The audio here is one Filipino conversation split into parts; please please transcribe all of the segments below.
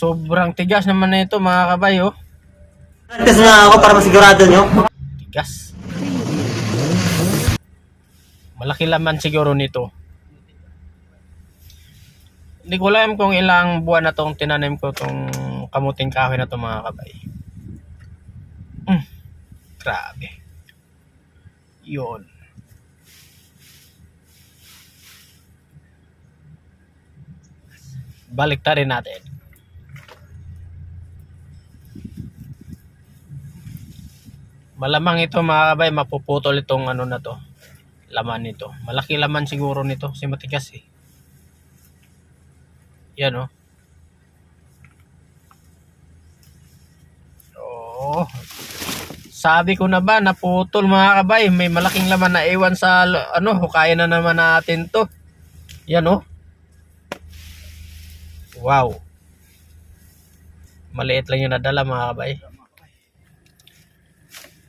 Sobrang tigas naman na ito mga kabay, oh. Test nga ako para masigurado nyo. Tigas. Malaki laman siguro nito. Hindi ko alam kung ilang buwan na tong tinanim ko tong kamuting kahoy na to mga kabay. Grabe. Yun. Baliktarin natin. Malamang ito mga kabay, mapuputol itong ano na to. Laman nito. Malaki laman siguro nito kasi matigas eh. Yan oh. Oh. Sabi ko na ba naputol mga kabay, may malaking laman na iwan sa ano, hukayin na naman natin to. Yan oh. Wow. Maliit lang yung nadala mga kabay.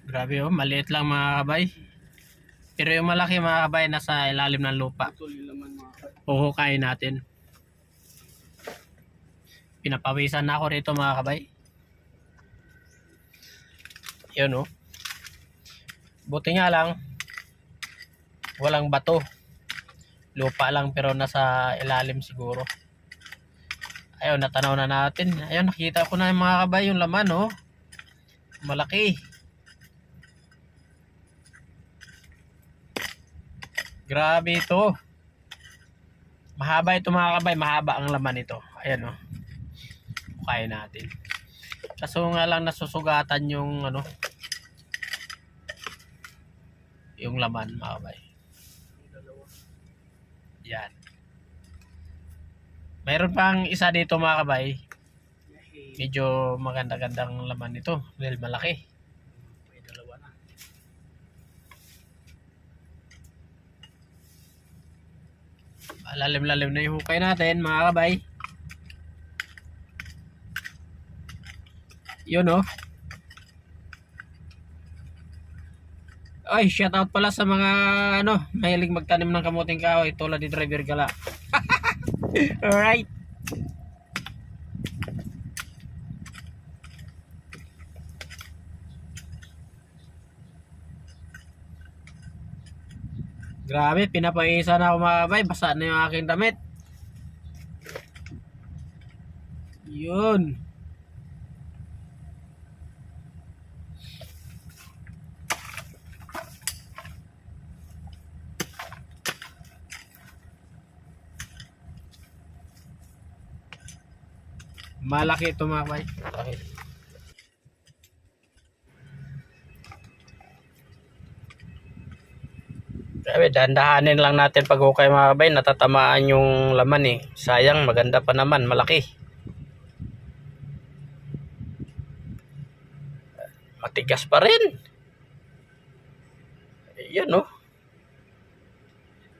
Grabe oh, maliit lang mga kabay. Pero yung malaki mga kabay nasa ilalim ng lupa. Huhukayin natin. Pinapawisan na ako rito mga kabay. Yun oh. Buti nga lang walang bato. Lupa lang pero nasa ilalim siguro. Ayun, natanaw na natin. Ayun, nakita ko na yung mga kabay yung laman oh. Malaki. Grabe ito. Mahaba ito mga kabay, mahaba ang laman ito. Ayan oh. Kaya natin. Kaso nga lang nasusugatan yung ano, yung laman mga kabay. Yan. Mayroon pang isa dito mga kabay. Medyo maganda-gandang laman nito dahil malaki. Lalim-lalim na yung hukay natin mga kabay. Yun oh. Ay, shout out pala sa mga ano, mahilig magtanim ng kamuting kahoy tulad ni Driver Gala. Alright. Grabe, pinapaisa na ako mga kabay. Basa na yung aking damit. Yun. Malaki ito mga kabay. Malaki. Grabe, dahan-dahanin lang natin pag hukay mga kabay. Natatamaan yung laman eh. Sayang, maganda pa naman. Malaki. Matigas pa rin. Yan oh.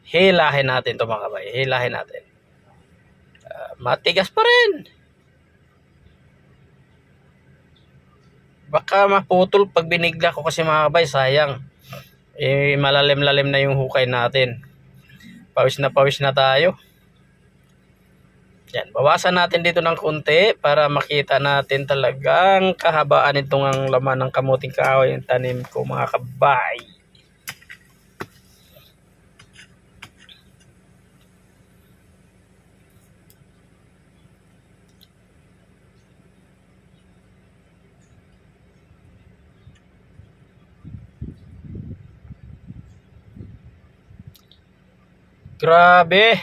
Hilahin natin ito mga kabay. Hilahin natin. Matigas pa rin. Baka maputol pag binigla ko kasi mga kabay. Sayang. Eh, malalim-lalim na yung hukay natin. Pawis na tayo. Yan, bawasan natin dito ng konti para makita natin talagang kahabaan itong ang laman ng kamuting kahoy yung tanim ko mga kabay. Grabe.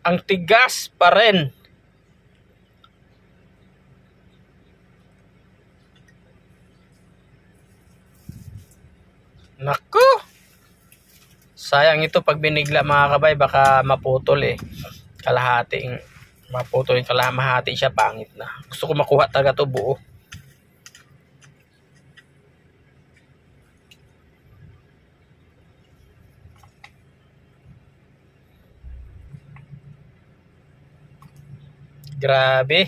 Ang tigas pa rin. Naku. Sayang ito pag binigla mga kabay, baka maputol eh. Kalahating maputol yung kalahati siya, pangit na. Gusto ko makuha talaga to buo. Grabe.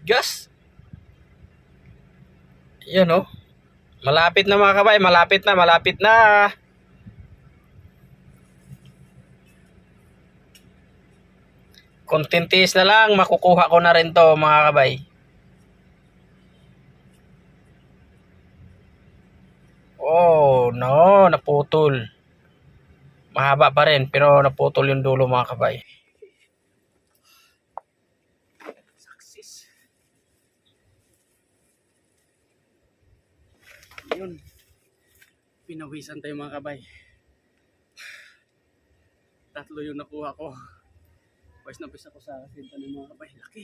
Gas. Yan oh. Malapit na mga kabay, malapit na, malapit na. Kontintis na lang, makukuha ko na rin to mga kabay. Oh no, naputol. Mahaba pa rin pero naputol yung dulo mga kabay. Success. Yun. Pinawisan tayo mga kabay. Tatlo yung nakuha ko. Pwes na pwes ako sa akin ng mga kabay. Laki.